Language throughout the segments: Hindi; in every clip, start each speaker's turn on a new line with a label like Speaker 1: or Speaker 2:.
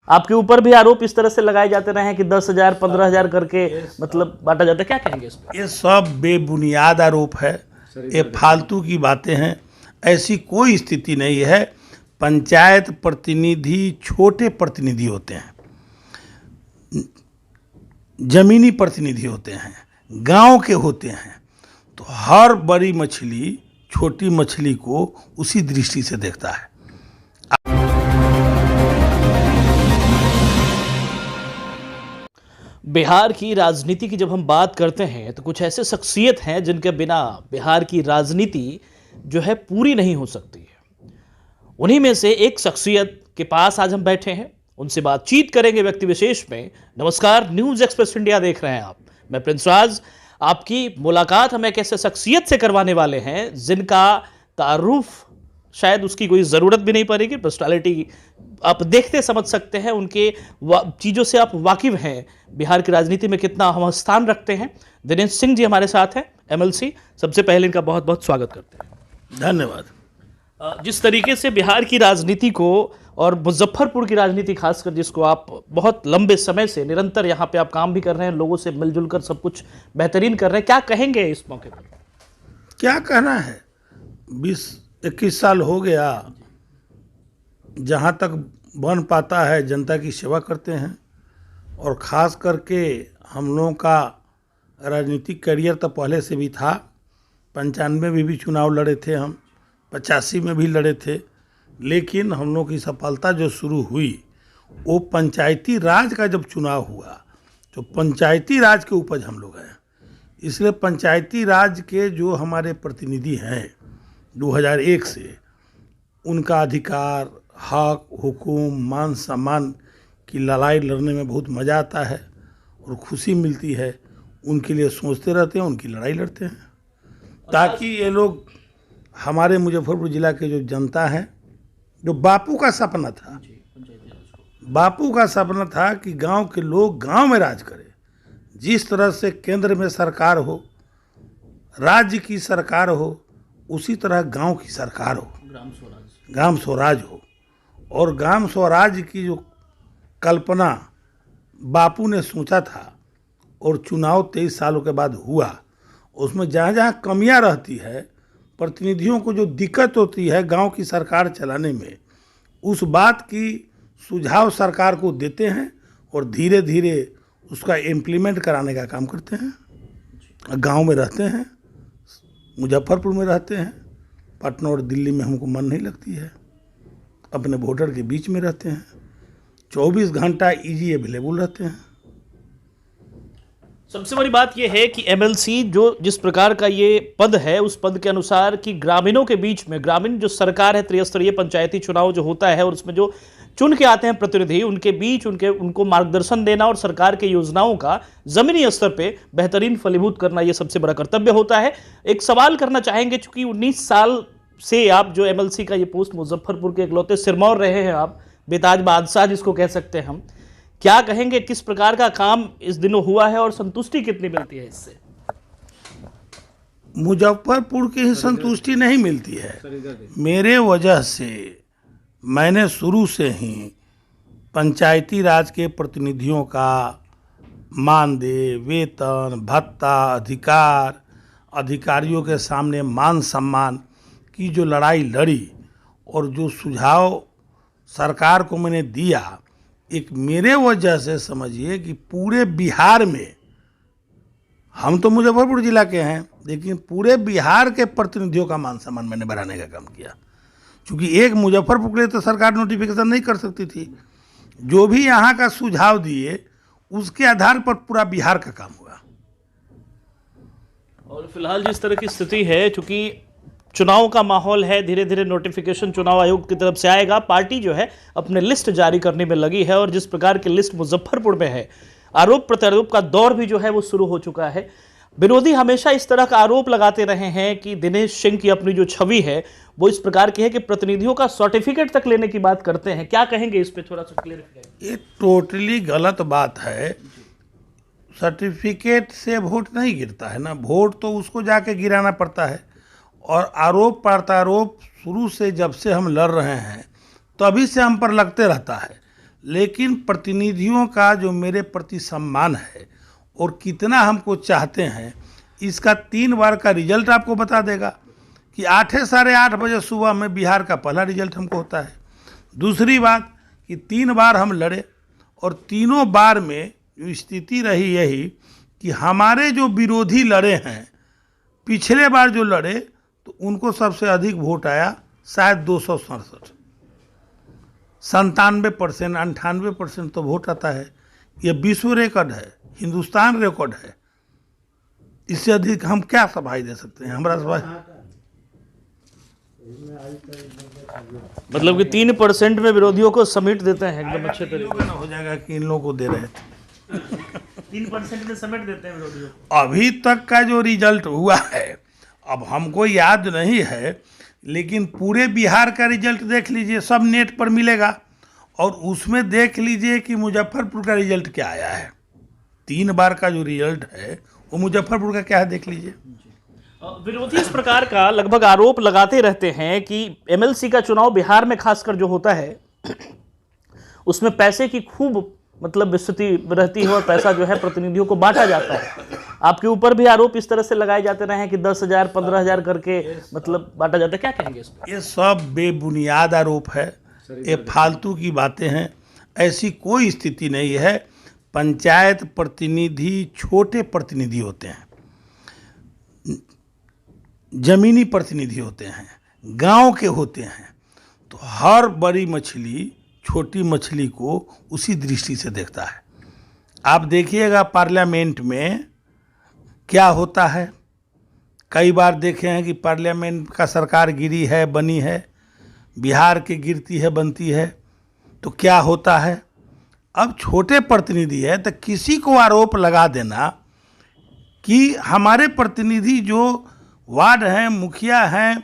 Speaker 1: आपके ऊपर भी आरोप इस तरह से लगाए जाते रहे हैं कि 10,000 15,000 करके मतलब बांटा जाता है, क्या कहेंगे इस पर?
Speaker 2: ये सब बेबुनियाद आरोप है, ये फालतू की बातें हैं। ऐसी कोई स्थिति नहीं है। पंचायत प्रतिनिधि छोटे प्रतिनिधि होते हैं, जमीनी प्रतिनिधि होते हैं, गांव के होते हैं, तो हर बड़ी मछली छोटी मछली को उसी दृष्टि से देखता है।
Speaker 1: बिहार की राजनीति की जब हम बात करते हैं तो कुछ ऐसे शख्सियत हैं जिनके बिना बिहार की राजनीति जो है पूरी नहीं हो सकती है। उन्हीं में से एक शख्सियत के पास आज हम बैठे हैं, उनसे बातचीत करेंगे व्यक्ति विशेष में। नमस्कार, न्यूज एक्सप्रेस इंडिया देख रहे हैं आप, मैं प्रिंस राज। आपकी मुलाकात हम एक ऐसे शख्सियत से करवाने वाले हैं जिनका तारुफ शायद उसकी कोई ज़रूरत भी नहीं पड़ेगी। पर्सनालिटी आप देखते समझ सकते हैं, उनके चीज़ों से आप वाकिफ़ हैं, बिहार की राजनीति में कितना अहम स्थान रखते हैं। दिनेश सिंह जी हमारे साथ हैं, MLC। सबसे पहले इनका बहुत बहुत स्वागत करते हैं।
Speaker 2: धन्यवाद।
Speaker 1: जिस तरीके से बिहार की राजनीति को और मुजफ्फरपुर की राजनीति खासकर, जिसको आप बहुत लंबे समय से निरंतर यहाँ पे आप काम भी कर रहे हैं, लोगों से मिलजुल कर सब कुछ बेहतरीन कर रहे हैं, क्या कहेंगे इस मौके पर?
Speaker 2: क्या कहना है, 20-21 साल हो गया। जहाँ तक बन पाता है जनता की सेवा करते हैं, और ख़ास करके हम लोगों का राजनीतिक करियर तो पहले से भी था। 95 में भी चुनाव लड़े थे हम, 85 में भी लड़े थे, लेकिन हम लोग की सफलता जो शुरू हुई वो पंचायती राज का जब चुनाव हुआ, तो पंचायती राज के उपज हम लोग हैं। इसलिए पंचायती राज के जो हमारे प्रतिनिधि हैं 2001 से, उनका अधिकार, हक, हुकूम, मान सम्मान की लड़ाई लड़ने में बहुत मज़ा आता है और खुशी मिलती है। उनके लिए सोचते रहते हैं, उनकी लड़ाई लड़ते हैं, ताकि ये लोग हमारे मुजफ्फरपुर ज़िला के जो जनता है, जो बापू का सपना था, बापू का सपना था कि गांव के लोग गांव में राज करें। जिस तरह से केंद्र में सरकार हो, राज्य की सरकार हो, उसी तरह गांव की सरकार हो, ग्राम स्वराज हो। और ग्राम स्वराज की जो कल्पना बापू ने सोचा था और चुनाव 23 सालों के बाद हुआ, उसमें जहाँ जहाँ कमियाँ रहती है, प्रतिनिधियों को जो दिक्कत होती है गांव की सरकार चलाने में, उस बात की सुझाव सरकार को देते हैं और धीरे धीरे उसका इम्प्लीमेंट कराने का काम करते हैं। गांव में रहते हैं, मुजफ्फरपुर में रहते हैं, पटना और दिल्ली में हमको मन नहीं लगती है, अपने वोटर के बीच में रहते हैं, 24 घंटा इजी अवेलेबल रहते हैं।
Speaker 1: सबसे बड़ी बात यह है कि MLC जो जिस प्रकार का ये पद है, उस पद के अनुसार कि ग्रामीणों के बीच में, ग्रामीण जो सरकार है, त्रिस्तरीय पंचायती चुनाव जो होता है और उसमें जो चुन के आते हैं प्रतिनिधि, उनके बीच उनको मार्गदर्शन देना और सरकार के योजनाओं का जमीनी स्तर पे बेहतरीन फलीभूत करना, ये सबसे बड़ा कर्तव्य होता है। एक सवाल करना चाहेंगे, चूंकि 19 साल से आप जो MLC का ये पोस्ट, मुजफ्फरपुर के इकलौते सिरमौर रहे हैं आप, बेताज बादशाह जिसको कह सकते हैं हम, क्या कहेंगे किस प्रकार का काम इस दिनों हुआ है और संतुष्टि कितनी मिलती है इससे?
Speaker 2: मुजफ्फरपुर की ही संतुष्टि नहीं मिलती है। मेरे वजह से मैंने शुरू से ही पंचायती राज के प्रतिनिधियों का मानदेय, वेतन, भत्ता, अधिकार, अधिकारियों के सामने मान सम्मान की जो लड़ाई लड़ी और जो सुझाव सरकार को मैंने दिया, एक मेरे वजह से समझिए कि पूरे बिहार में, हम तो मुजफ्फरपुर जिला के हैं, लेकिन पूरे बिहार के प्रतिनिधियों का मान सम्मान मैंने बढ़ाने का काम किया। क्योंकि एक मुजफ्फरपुर के लिए तो सरकार नोटिफिकेशन नहीं कर सकती थी, जो भी यहाँ का सुझाव दिए उसके आधार पर पूरा बिहार का काम हुआ।
Speaker 1: और फिलहाल जिस तरह की स्थिति है, चूंकि चुनाव का माहौल है, धीरे धीरे नोटिफिकेशन चुनाव आयोग की तरफ से आएगा, पार्टी जो है अपने लिस्ट जारी करने में लगी है, और जिस प्रकार की लिस्ट मुजफ्फरपुर में है, आरोप प्रत्यारोप का दौर भी जो है वो शुरू हो चुका है। विरोधी हमेशा इस तरह का आरोप लगाते रहे हैं कि दिनेश सिंह की अपनी जो छवि है वो इस प्रकार की है कि प्रतिनिधियों का सर्टिफिकेट तक लेने की बात करते हैं। क्या कहेंगे इस पे, थोड़ा सा क्लियर?
Speaker 2: ये टोटली गलत बात है। सर्टिफिकेट से वोट नहीं गिरता है ना, वोट तो उसको जाके गिराना पड़ता है। और आरोप प्रत्यारोप शुरू से जब से हम लड़ रहे हैं तभी से हम पर लगते रहता है, लेकिन प्रतिनिधियों का जो मेरे प्रति सम्मान है और कितना हमको चाहते हैं, इसका 3 बार का रिजल्ट आपको बता देगा कि 8 साढ़े 8 बजे सुबह में बिहार का पहला रिजल्ट हमको होता है। दूसरी बात कि 3 बार हम लड़े और तीनों बार में जो स्थिति रही यही कि हमारे जो विरोधी लड़े हैं, पिछले बार जो लड़े तो उनको सबसे अधिक वोट आया, शायद 267, 97%, 98% तो वोट आता है। ये विश्व रिकॉर्ड है, हिंदुस्तान रिकॉर्ड है। इससे अधिक हम क्या सफाई दे सकते हैं? हमारा सफाई
Speaker 1: मतलब कि 3% में विरोधियों को समेट देते हैं एकदम अच्छे तरीके
Speaker 2: हो जाएगा कि इन लोगों को दे रहे थे।
Speaker 1: 3% में समेट देते हैं विरोधियों को।
Speaker 2: अभी तक का जो रिजल्ट हुआ है, अब हमको याद नहीं है, लेकिन पूरे बिहार का रिजल्ट देख लीजिए, सब नेट पर मिलेगा, और उसमें देख लीजिए कि मुजफ्फरपुर का रिजल्ट क्या आया है। 3 बार का जो रिजल्ट है वो मुजफ्फरपुर का क्या है, देख लीजिए।
Speaker 1: विरोधी इस प्रकार का लगभग आरोप लगाते रहते हैं कि एमएलसी का चुनाव बिहार में खासकर जो होता है उसमें पैसे की खूब मतलब स्थिति रहती है और पैसा जो है प्रतिनिधियों को बांटा जाता है। आपके ऊपर भी आरोप इस तरह से लगाए जाते रहे हैं कि 10,000 15,000 करके मतलब बांटा जाता है, क्या कहेंगे इस पर?
Speaker 2: ये सब बेबुनियाद आरोप है, ये फालतू की बातें हैं। ऐसी कोई स्थिति नहीं है। पंचायत प्रतिनिधि छोटे प्रतिनिधि होते हैं, जमीनी प्रतिनिधि होते हैं, गांव के होते हैं, तो हर बड़ी मछली छोटी मछली को उसी दृष्टि से देखता है। आप देखिएगा पार्लियामेंट में क्या होता है। कई बार देखे हैं कि पार्लियामेंट का सरकार गिरी है, बनी है, बिहार की गिरती है, बनती है, तो क्या होता है। अब छोटे प्रतिनिधि है तो किसी को आरोप लगा देना कि हमारे प्रतिनिधि जो वार्ड हैं, मुखिया हैं,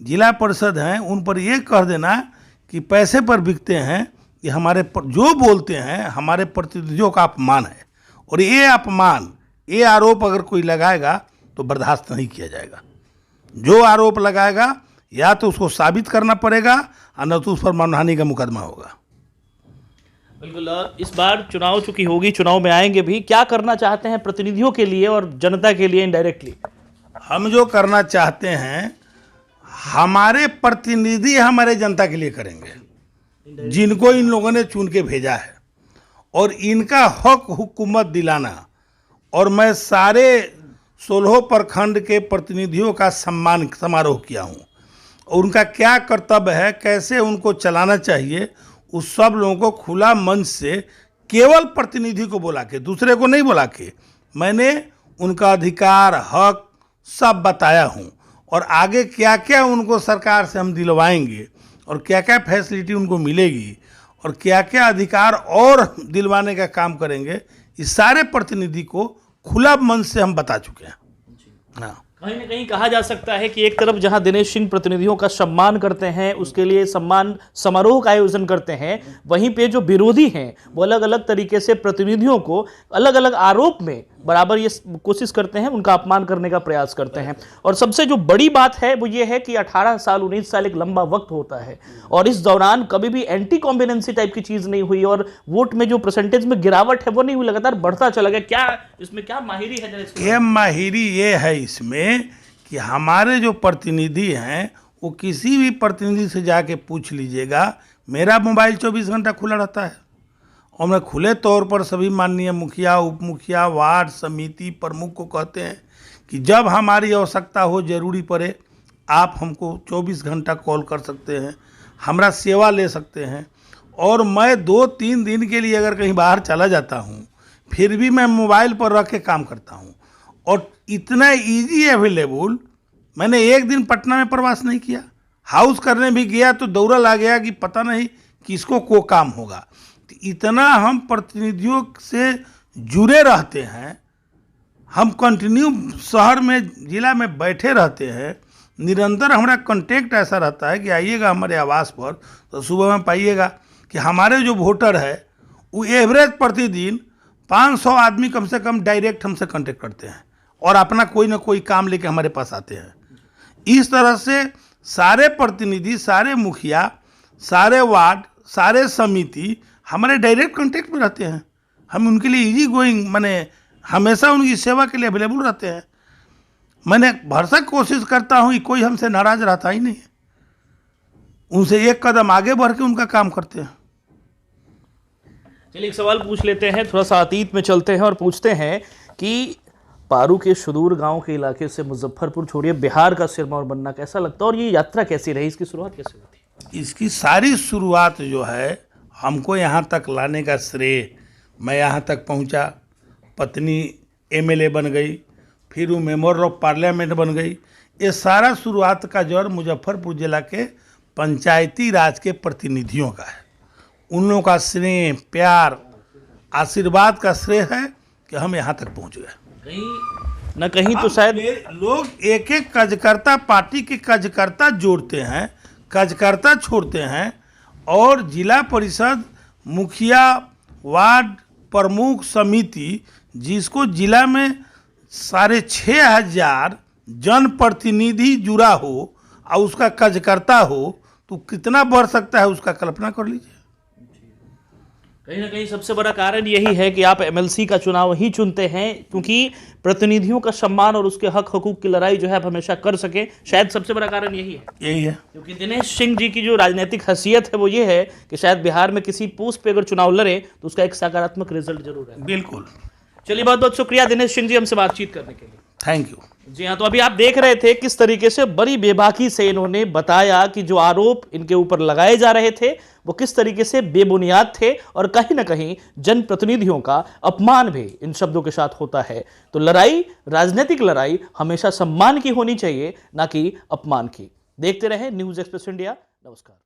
Speaker 2: जिला परिषद हैं, उन पर ये कह देना कि पैसे पर बिकते हैं, ये हमारे जो बोलते हैं हमारे प्रतिनिधियों का अपमान है। और ये अपमान, ये आरोप अगर कोई लगाएगा तो बर्दाश्त नहीं किया जाएगा। जो आरोप लगाएगा या तो उसको साबित करना पड़ेगा और न तो उस पर मानहानि का मुकदमा होगा।
Speaker 1: बिल्कुल। इस बार चुनाव चूंकि होगी, चुनाव में आएंगे भी, क्या करना चाहते हैं प्रतिनिधियों के लिए और जनता के लिए इनडायरेक्टली?
Speaker 2: हम जो करना चाहते हैं, हमारे प्रतिनिधि हमारे जनता के लिए करेंगे, जिनको इन लोगों ने चुन के भेजा है, और इनका हक हुकूमत दिलाना। और मैं सारे 16 प्रखंड के प्रतिनिधियों का सम्मान समारोह किया हूँ, और उनका क्या कर्तव्य है, कैसे उनको चलाना चाहिए, उस सब लोगों को खुला मंच से केवल प्रतिनिधि को बुला के, दूसरे को नहीं बुला के, मैंने उनका अधिकार हक सब बताया हूँ। और आगे क्या क्या उनको सरकार से हम दिलवाएंगे और क्या क्या फैसिलिटी उनको मिलेगी और क्या क्या अधिकार और दिलवाने का काम करेंगे, इस सारे प्रतिनिधि को खुला मंच से हम बता चुके हैं। हाँ,
Speaker 1: कहीं ना कहीं कहा जा सकता है कि एक तरफ जहां दिनेश सिंह प्रतिनिधियों का सम्मान करते हैं, उसके लिए सम्मान समारोह का आयोजन करते हैं, वहीं पे जो विरोधी हैं वो अलग अलग तरीके से प्रतिनिधियों को अलग अलग आरोप में बराबर ये कोशिश करते हैं, उनका अपमान करने का प्रयास करते हैं। और सबसे जो बड़ी बात है वो ये है कि 18 साल 19 साल एक लंबा वक्त होता है, और इस दौरान कभी भी एंटी कॉम्बिनेंसी टाइप की चीज नहीं हुई, और वोट में जो परसेंटेज में गिरावट है वो नहीं हुई, लगातार बढ़ता चला गया। क्या इसमें क्या माहिरी है?
Speaker 2: ये माहिरी ये है इसमें कि हमारे जो प्रतिनिधि हैं वो किसी भी प्रतिनिधि से जाके पूछ लीजिएगा, मेरा मोबाइल 24 घंटा खुला रहता है, और मैं खुले तौर पर सभी माननीय मुखिया, उप मुखिया, वार्ड समिति प्रमुख को कहते हैं कि जब हमारी आवश्यकता हो, जरूरी पड़े, आप हमको 24 घंटा कॉल कर सकते हैं, हमारा सेवा ले सकते हैं। और मैं 2-3 दिन के लिए अगर कहीं बाहर चला जाता हूँ, फिर भी मैं मोबाइल पर रख के काम करता हूँ। और इतना इजी अवेलेबल, मैंने एक दिन पटना में प्रवास नहीं किया, हाउस करने भी गया तो दौड़ा ला गया कि पता नहीं किसको को काम होगा। इतना हम प्रतिनिधियों से जुड़े रहते हैं, हम कंटिन्यू शहर में, जिला में बैठे रहते हैं, निरंतर हमारा कांटेक्ट ऐसा रहता है कि आइएगा हमारे आवास पर तो सुबह में पाइएगा कि हमारे जो वोटर है वो एवरेज प्रतिदिन 500 आदमी कम से कम डायरेक्ट हमसे कांटेक्ट करते हैं और अपना कोई ना कोई काम लेके हमारे पास आते हैं। इस तरह से सारे प्रतिनिधि, सारे मुखिया, सारे वार्ड, सारे समिति हमारे डायरेक्ट कांटेक्ट में रहते हैं, हम उनके लिए इजी गोइंग, माने हमेशा उनकी सेवा के लिए अवेलेबल रहते हैं। मैंने भरसक कोशिश करता हूँ कि कोई हमसे नाराज रहता ही नहीं, उनसे एक कदम आगे बढ़ के उनका काम करते हैं।
Speaker 1: चलिए एक सवाल पूछ लेते हैं, थोड़ा सा अतीत में चलते हैं और पूछते हैं कि पारू के सुदूर गांव के इलाके से मुजफ्फरपुर छोड़िए बिहार का सिरमौर बनना कैसा लगता है और ये यात्रा कैसी रही, इसकी शुरुआत कैसे हुई थी?
Speaker 2: इसकी सारी शुरुआत जो है, हमको यहाँ तक लाने का श्रेय, मैं यहाँ तक पहुँचा, पत्नी एमएलए बन गई, फिर वो मेंबर ऑफ पार्लियामेंट बन गई। ये सारा शुरुआत का जड़ मुजफ्फरपुर जिला के पंचायती राज के प्रतिनिधियों का है। उन लोगों का स्नेह, प्यार, आशीर्वाद का श्रेय है कि हम यहाँ तक पहुँच गए।
Speaker 1: कहीं न कहीं तो शायद
Speaker 2: लोग एक एक कार्यकर्ता, पार्टी के कार्यकर्ता जोड़ते हैं, कार्यकर्ता छोड़ते हैं, और जिला परिषद, मुखिया, वार्ड प्रमुख समिति, जिसको जिला में 6,500 जनप्रतिनिधि जुड़ा हो और उसका कार्यकर्ता हो, तो कितना बढ़ सकता है उसका कल्पना कर लीजिए।
Speaker 1: कहीं ना कहीं सबसे बड़ा कारण यही है कि आप एमएलसी का चुनाव ही चुनते हैं क्योंकि प्रतिनिधियों का सम्मान और उसके हक हकूक की लड़ाई जो है आप हमेशा कर सके। शायद सबसे बड़ा कारण यही है क्योंकि दिनेश सिंह जी की जो राजनीतिक हैसियत है वो ये है कि शायद बिहार में किसी पोस्ट पे अगर चुनाव लड़े तो उसका एक सकारात्मक रिजल्ट जरूर है।
Speaker 2: बिल्कुल।
Speaker 1: चलिए बहुत बहुत शुक्रिया दिनेश सिंह जी हमसे बातचीत करने के लिए।
Speaker 2: Thank you.
Speaker 1: जी हाँ, तो अभी आप देख रहे थे किस तरीके से बड़ी बेबाकी से इन्होंने बताया कि जो आरोप इनके ऊपर लगाए जा रहे थे वो किस तरीके से बेबुनियाद थे और कहीं ना कहीं जनप्रतिनिधियों का अपमान भी इन शब्दों के साथ होता है। तो लड़ाई, राजनीतिक लड़ाई हमेशा सम्मान की होनी चाहिए, ना कि अपमान की। देखते रहे न्यूज़ एक्सप्रेस इंडिया। नमस्कार।